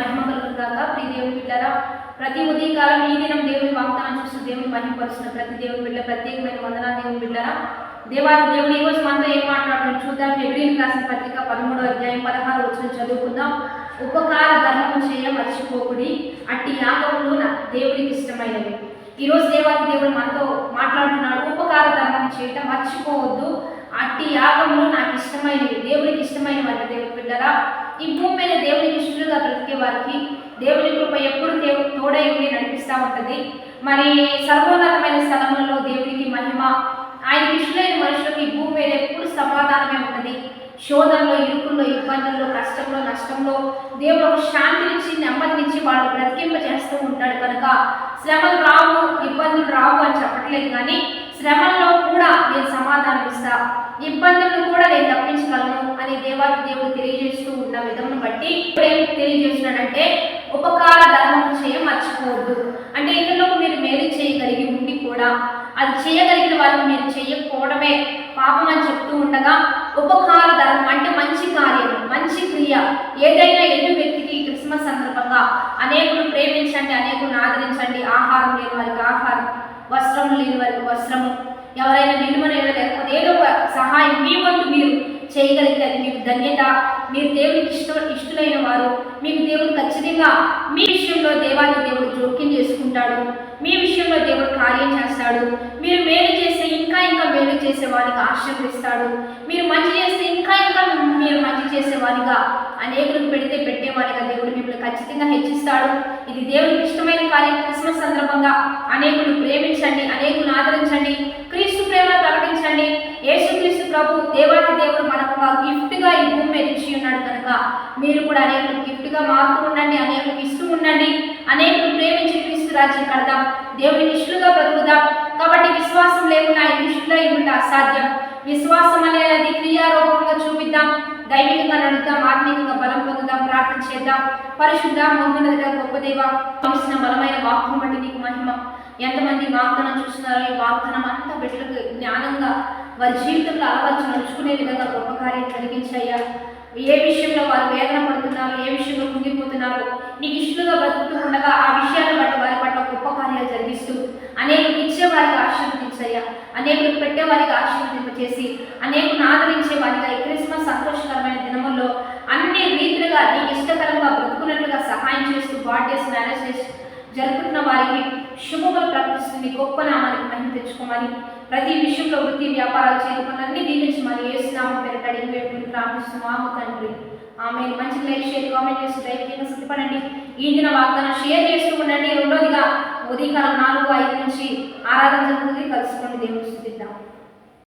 మహిమ కలుగుగాక. ప్రియ దేవుని బిడ్డలారా, ప్రతి ఉదయకాలం ఈ దినం దేవుని వాగ్దానం చూస్తూ దేవుని మహిమపరుస్తున్న ప్రతి దేవుని బిడ్డ ప్రత్యేకమైన వందనాలు. దేవుని బిడ్డలారా, దేవాది దేవుడు ఈ రోజు మనతో ఏం మాట్లాడుతున్నాడు చూద్దాం. హెబ్రీయులకు రాసిన పత్రిక 13వ అధ్యాయం 16వ వచనం చదువుకుందాం. ఉపకార ధర్మము చేయ మర్చిపోకుడి, అట్టి యాగములు దేవునికి ఇష్టమైనవి. ఈరోజు దేవాది దేవుడు మనతో మాట్లాడుతున్నాడు. ఉపకార ధర్మం చేయటం మర్చిపోవద్దు, అట్టి యాగములు నాకు ఇష్టమైనవి, దేవునికి ఇష్టమైనవి అంటే దేవుని బిడ్డలారా, ఈ భూమి మీద దేవునికి ఇష్టలుగా బ్రతికే వారికి దేవుని కృప ఎప్పుడు తోడై ఉండి నడిపిస్తూ ఉంటుంది. మరి సర్వోన్నతమైన స్థలములలో దేవునికి మహిమ, ఆయనకి ఇష్టమైన మనుషులకు ఈ భూమి మీద ఎప్పుడు సమాధానమే ఉంటుంది. శోధనలో, ఇరుకుల్లో, ఇబ్బందుల్లో, కష్టంలో, నష్టంలో దేవుడు ఒక శాంతినిచ్చి నెమ్మదినిచ్చి వాళ్ళు బ్రతికింప చేస్తూ ఉంటాడు. కనుక శ్రమలు రావు, ఇబ్బందులు రావు అని చెప్పట్లేదు, కానీ శ్రమల్లో కూడా నేను సమాధానం ఇస్తా, ఇబ్బందులను కూడా నేను తప్పించగలను అని దేవాది దేవుడు తెలియజేస్తూ ఉన్న విధమును బట్టి ఏం తెలియజేస్తున్నాడంటే ఉపకార ధర్మం చేయ మర్చిపోవద్దు. అంటే ఇందులో మీరు మేలు చేయగలిగి ఉండి కూడా అది చేయగలిగిన వారికి మీరు చేయకపోవడమే పాపం అని చెప్తూ ఉండగా, ఉపకార ధర్మం అంటే మంచి కార్యం, మంచి క్రియ. ఏదైనా ఎదుటి వ్యక్తికి క్రిస్మస్ సందర్భంగా అనేకులు ప్రేమించండి, అనేకులను ఆదరించండి, ఆహారం లేని వారికి ఆహారం, వస్త్రం లేని వారికి వస్త్రము, ఎవరైనా నిలువన లేకపోతే ఏదో ఒక సహాయం మీ వంతు మీరు చేయగలిగితే అది మీకు ధన్యత. మీరు దేవునికి ఇష్టలైన వారు, మీకు దేవుడు ఖచ్చితంగా మీ విషయంలో దేవాది దేవుడు జోక్యం చేసుకుంటాడు, మీ విషయంలో దేవుడు కార్యం చేస్తాడు. మీరు మేలు చేస్తే ఇంకా ఇంకా మేలు చేసే వారికి ఆశీర్వదిస్తాడు. మీరు మంచి చేస్తే ఇంకా ఇంకా మీరు మంచి చేసేవారిగా, అనేకులకు పెడితే పెట్టేవారిగా దేవుడు మిమ్మల్ని ఖచ్చితంగా హెచ్చిస్తాడు. ఇది దేవుడికి ఇష్టమైన కార్యం. క్రిస్మస్ సందర్భంగా అనేకులు ప్రేమించండి, అనేకులను ఆదరించండి, క్రీస్తు ప్రేమ ప్రకటించండి. యేసుక్రీస్తు ప్రభు దేవాది దేవుడు మనకు ఒక గిఫ్ట్గా ఈ భూమి మీద ఇచ్చి ఉన్నాడు. కనుక మీరు కూడా అనేకులకు గిఫ్ట్గా మారుతూ ఉండండి, అనేకులకు ఇస్తూ ఉండండి, అనేకులు ప్రేమించి క్రీస్తు రాజ్యం కడదాం, దేవునికి ఇష్టలుగా బ్రతుకుదాం. కాబట్టి విశ్వాసం లేకుండా ఆయన ఇష్టలై ఉంటే అసాధ్యం. విశ్వాసం అనేది క్రియారూపంగా చూపిద్దాం, దైవికంగా నడుద్దాం, ఆత్మీయంగా బలం పొందుదాం, ప్రార్థన చేద్దాం. పరిశుద్ధ మహోన్నత గొప్ప దేవ, ఇచ్చిన బలమైన వాక్యం బట్టి నీకు మహిమ. ఎంతమంది వాగ్దానం చూస్తున్నారో ఈ వాగ్దానం అంతా బిడ్డలకు జ్ఞానంగా వారి జీవితంలో అలవర్చి నడుచుకునే విధంగా గొప్ప కార్యం కలిగించాయ్యా. ఏ విషయంలో వారు వేదన పడుతున్నారు, ఏ విషయంలో కుంగిపోతున్నారు, నీకు ఇష్టలుగా బ్రతుకుతూ ఉండగా ఆ విషయాలను బట్టి వారి పట్ల గొప్ప కార్యాలు జరిగిస్తూ అనేకులు ఇచ్చేవారికి ఆశీర్వదించయ్యా, అనేకులకు పెట్టేవారికి ఆశీర్వదింపచేసి అనేకులను ఆదరించే వారిగా ఈ క్రిస్మస్ సంతోషకరమైన దినముల్లో అన్ని రీతులుగా నీకు ఇష్టకరంగా బ్రతుకున్నట్లుగా సహాయం చేస్తూ బర్త్డేస్, మ్యారేజెస్ జరుపుతున్న వారికి శుభములు ప్రకటిస్తుంది. గొప్ప నామానికి మహిమ తెచ్చుకోమని, ప్రతి విషయంలో వృత్తి వ్యాపారాలు చేయకుండా అన్ని దీవించి మరి ఏసునామం పేరిట అడిగి వేడుకుని ప్రార్థిస్తున్నాము తండ్రి. ఆమె మంచి లైక్, షేర్, కామెంట్ చేసి దైవికంగా సిద్ధపడండి. ఈ దిన వాగ్దానం షేర్ చేస్తూ ఉండండి. రెండోదిగా ఉదయకాలం 4-5 నుంచి ఆరాధన జరుగుతుంది. కలుసుకోండి, దేవుని స్తుతిద్దాం.